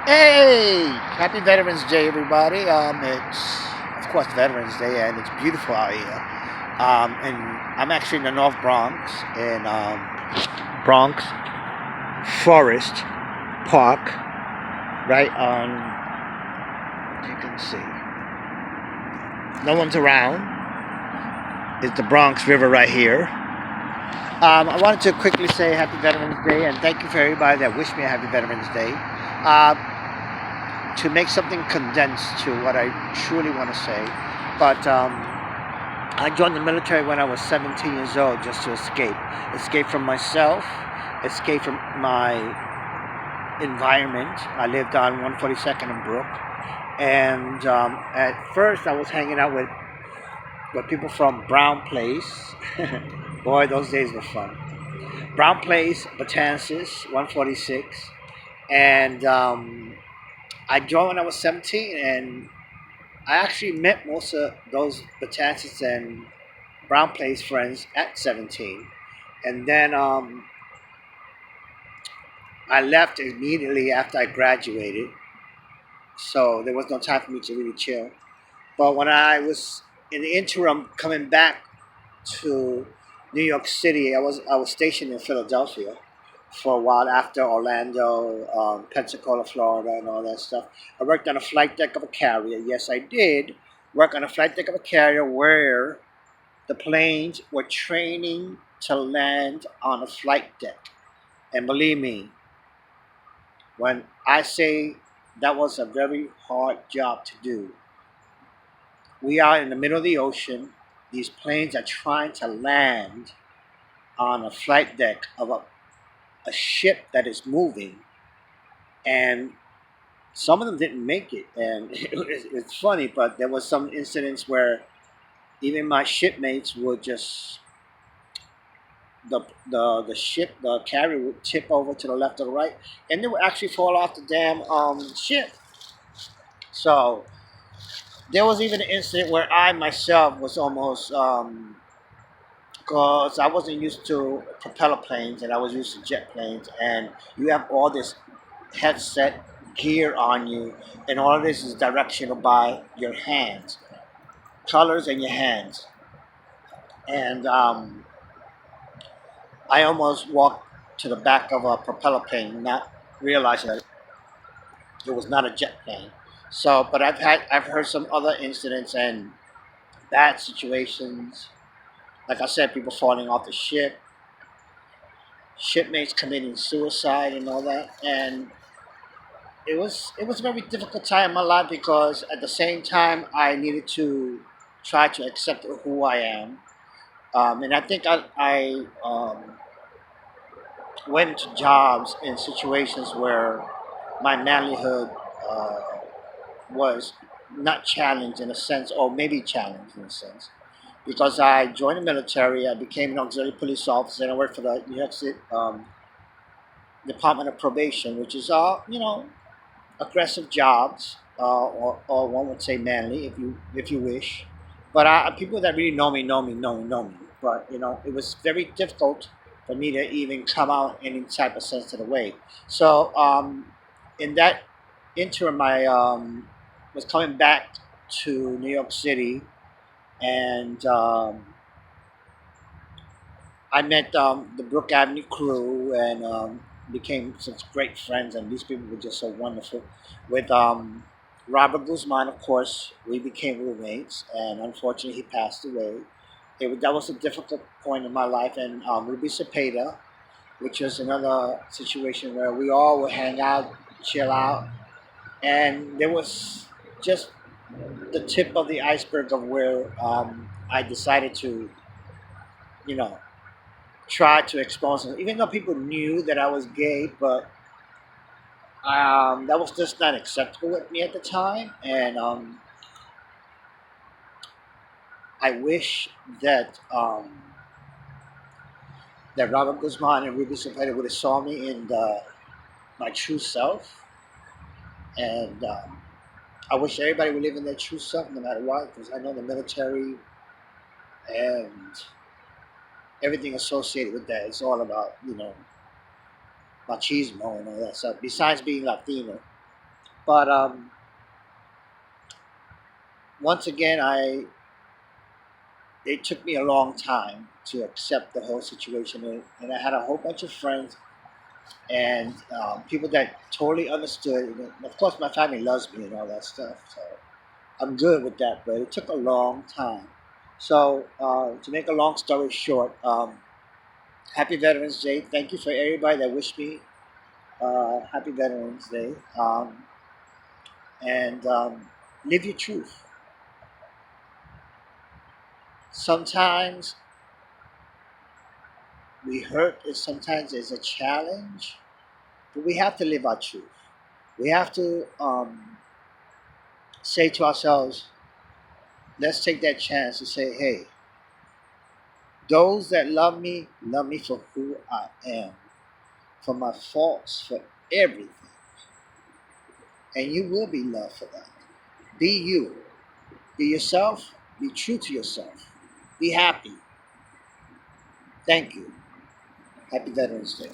Hey, happy Veterans Day, everybody. It's of course Veterans Day, and it's beautiful out here. And I'm actually in the North Bronx, in Bronx Forest Park, right on. You can see, no one's around. It's the Bronx River right here. I wanted to quickly say Happy Veterans Day, and thank you for everybody that wished me a Happy Veterans Day. To make something condensed to what I truly want to say. But I joined the military when I was 17 years old just to escape from myself, escape from my environment. I lived on 142nd and Brook, and at first I was hanging out with people from Brown Place. Boy, those days were fun. Brown Place, Batances, 146, and I joined when I was 17, and I actually met most of those Batances and Brown Place friends at 17. And then I left immediately after I graduated. So there was no time for me to really chill. But when I was in the interim coming back to New York City, I was stationed in Philadelphia for a while after Orlando, Pensacola, Florida, and all that stuff. I worked on a flight deck of a carrier. Yes, I did work on a flight deck of a carrier where the planes were training to land on a flight deck. And believe me, when I say that was a very hard job to do, we are in the middle of the ocean. These planes are trying to land on a flight deck of a ship that is moving, and some of them didn't make it. And it's funny, but there was some incidents where even my shipmates would just the ship, the carrier would tip over to the left or the right, and they would actually fall off the damn ship. So there was even an incident where I myself was almost because I wasn't used to propeller planes and I was used to jet planes, and you have all this headset gear on you, and all of this is directional by your hands, colors in your hands, and I almost walked to the back of a propeller plane, not realizing that it was not a jet plane. So, but I've heard some other incidents and bad situations. Like I said, people falling off the ship, shipmates committing suicide, and all that. And it was a very difficult time in my life because at the same time I needed to try to accept who I am. And I think I went to jobs in situations where my manlyhood uh, was not challenged in a sense, or maybe challenged in a sense, because I joined the military. I became an auxiliary police officer, and I worked for the New York City Department of Probation, which is aggressive jobs, or one would say manly, if you wish. But people that really know me. But it was very difficult for me to even come out any type of sensitive way. So in that interim, I was coming back to New York City, and I met the Brook Avenue crew, and became such great friends. And these people were just so wonderful. With Robert Guzman, of course, we became roommates, and unfortunately, he passed away. That was a difficult point in my life. And Ruby Cepeda, which was another situation where we all would hang out, chill out, and there was just the tip of the iceberg of where I decided to, you know, try to expose them, even though people knew that I was gay, but that was just not acceptable with me at the time. And I wish that Robert Guzman and Ruby Cepeda would have saw me in my true self, and I wish everybody would live in their true self no matter what, because I know the military and everything associated with that is all about machismo and all that stuff. Besides being Latino, But once again, it took me a long time to accept the whole situation, and I had a whole bunch of friends and people that totally understood. And of course, my family loves me and all that stuff, so I'm good with that. But it took a long time. So to make a long story short, Happy Veterans Day. Thank you for everybody that wished me Happy Veterans Day. And live your truth. Sometimes we hurt, and sometimes it's a challenge, but we have to live our truth. We have to say to ourselves, let's take that chance to say, hey, those that love me for who I am, for my faults, for everything. And you will be loved for that. Be you. Be yourself. Be true to yourself. Be happy. Thank you. Happy Veterans Day.